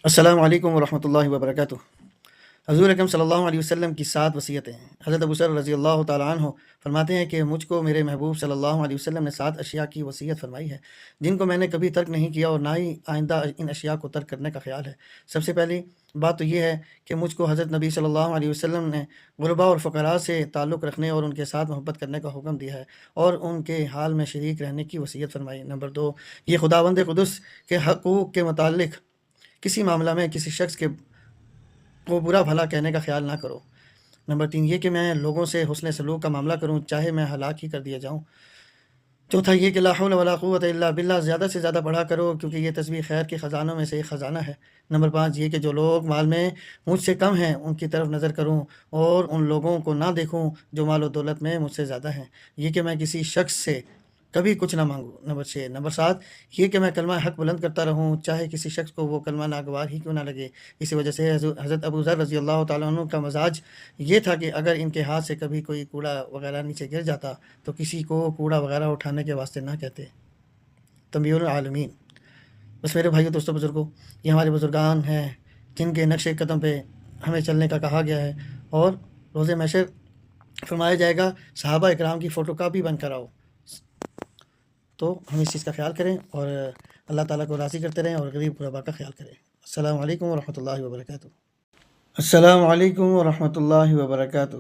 السلام علیکم ورحمۃ اللہ وبرکاتہ۔ حضور اکرم صلی اللہ علیہ وسلم کی 7 وصیتیں ہیں۔ حضرت ابو ذر رضی اللہ تعالیٰ عنہ فرماتے ہیں کہ مجھ کو میرے محبوب صلی اللہ علیہ وسلم نے 7 اشیاء کی وصیت فرمائی ہے جن کو میں نے کبھی ترک نہیں کیا اور نہ ہی آئندہ ان اشیاء کو ترک کرنے کا خیال ہے۔ سب سے پہلی بات تو یہ ہے کہ مجھ کو حضرت نبی صلی اللہ علیہ وسلم نے غرباء اور فقراء سے تعلق رکھنے اور ان کے ساتھ محبت کرنے کا حکم دیا ہے اور ان کے حال میں شریک رہنے کی وصیت فرمائی۔ نمبر 2، یہ خداوند قدس کے حقوق کے متعلق کسی معاملہ میں کسی شخص کے کو برا بھلا کہنے کا خیال نہ کرو۔ نمبر 3، یہ کہ میں لوگوں سے حسن سلوک کا معاملہ کروں چاہے میں ہلاک ہی کر دیا جاؤں۔ چوتھا، یہ کہ لا حول ولا قوت الا باللہ زیادہ سے زیادہ پڑھا کرو کیونکہ یہ تسبیح خیر کے خزانوں میں سے ایک خزانہ ہے۔ نمبر 5، یہ کہ جو لوگ مال میں مجھ سے کم ہیں ان کی طرف نظر کروں اور ان لوگوں کو نہ دیکھوں جو مال و دولت میں مجھ سے زیادہ ہیں۔ یہ کہ میں کسی شخص سے کبھی کچھ نہ مانگوں۔ نمبر 6۔ نمبر 7، یہ کہ میں کلمہ حق بلند کرتا رہوں چاہے کسی شخص کو وہ کلمہ ناگوار ہی کیوں نہ لگے۔ اسی وجہ سے حضرت ابو ذر رضی اللہ تعالیٰ عنہ کا مزاج یہ تھا کہ اگر ان کے ہاتھ سے کبھی کوئی کوڑا وغیرہ نیچے گر جاتا تو کسی کو کوڑا وغیرہ اٹھانے کے واسطے نہ کہتے۔ تنبیہ العالمین۔ بس میرے بھائیو دوستوں بزرگوں، یہ ہمارے بزرگان ہیں جن کے نقش قدم پہ ہمیں چلنے کا کہا گیا ہے اور روز محشر فرمایا جائے گا صحابہ اکرام کی فوٹو کاپی بن کر آؤ۔ تو ہم اس چیز کا خیال کریں اور اللہ تعالیٰ کو راضی کرتے رہیں اور غریب غربا کا خیال کریں۔ السلام علیکم ورحمۃ اللہ وبرکاتہ۔ السلام علیکم ورحمۃ اللہ وبرکاتہ۔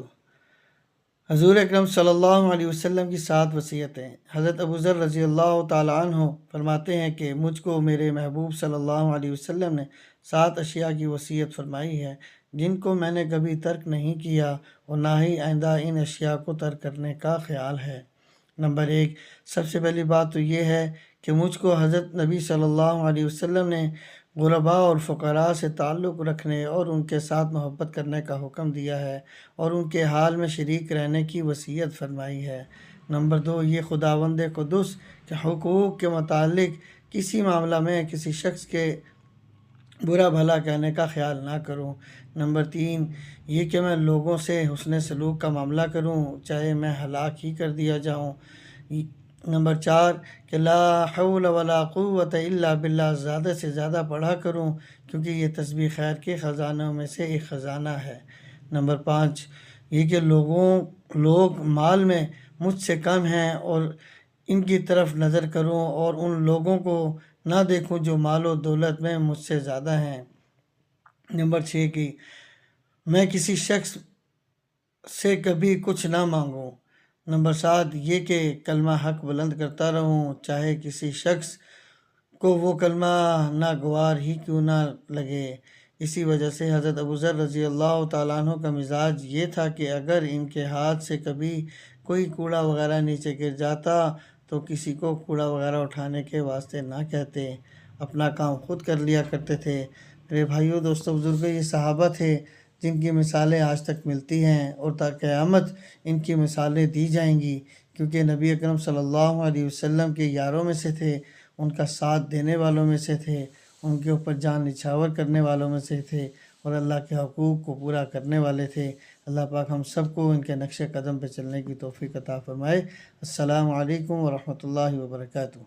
حضور اکرم صلی اللہ علیہ وسلم کی 7 وصیتیں۔ حضرت ابو ذر رضی اللہ تعالیٰ عنہ فرماتے ہیں کہ مجھ کو میرے محبوب صلی اللہ علیہ وسلم نے 7 اشیاء کی وصیت فرمائی ہے جن کو میں نے کبھی ترک نہیں کیا اور نہ ہی آئندہ ان اشیاء کو ترک کرنے کا خیال ہے۔ نمبر 1، سب سے پہلی بات تو یہ ہے کہ مجھ کو حضرت نبی صلی اللہ علیہ وسلم نے غرباء اور فقراء سے تعلق رکھنے اور ان کے ساتھ محبت کرنے کا حکم دیا ہے اور ان کے حال میں شریک رہنے کی وصیت فرمائی ہے۔ نمبر 2، یہ خداوند قدس کے حقوق کے متعلق کسی معاملہ میں کسی شخص کے برا بھلا کہنے کا خیال نہ کروں۔ نمبر 3، یہ کہ میں لوگوں سے حسن سلوک کا معاملہ کروں چاہے میں ہلاک ہی کر دیا جاؤں۔ نمبر 4، کہ لا حول ولا قوت الا باللہ زیادہ سے زیادہ پڑھا کروں کیونکہ یہ تسبیح خیر کے خزانوں میں سے ایک خزانہ ہے۔ نمبر 5، یہ کہ لوگ مال میں مجھ سے کم ہیں اور ان کی طرف نظر کروں اور ان لوگوں کو نہ دیکھوں جو مال و دولت میں مجھ سے زیادہ ہیں۔ نمبر 6، کہ میں کسی شخص سے کبھی کچھ نہ مانگوں۔ نمبر 7، یہ کہ کلمہ حق بلند کرتا رہوں چاہے کسی شخص کو وہ کلمہ ناگوار ہی کیوں نہ لگے۔ اسی وجہ سے حضرت ابو ذر رضی اللہ تعالیٰ عنہ کا مزاج یہ تھا کہ اگر ان کے ہاتھ سے کبھی کوئی کوڑا وغیرہ نیچے گر جاتا تو کسی کو کوڑا وغیرہ اٹھانے کے واسطے نہ کہتے، اپنا کام خود کر لیا کرتے تھے۔ میرے بھائیوں دوستوں بزرگوں، یہ صحابہ تھے جن کی مثالیں آج تک ملتی ہیں اور تا قیامت ان کی مثالیں دی جائیں گی کیونکہ نبی اکرم صلی اللہ علیہ وسلم کے یاروں میں سے تھے، ان کا ساتھ دینے والوں میں سے تھے، ان کے اوپر جان نچھاور کرنے والوں میں سے تھے اور اللہ کے حقوق کو پورا کرنے والے تھے۔ اللہ پاک ہم سب کو ان کے نقش قدم پہ چلنے کی توفیق عطا فرمائے۔ السلام علیکم ورحمۃ اللہ وبرکاتہ۔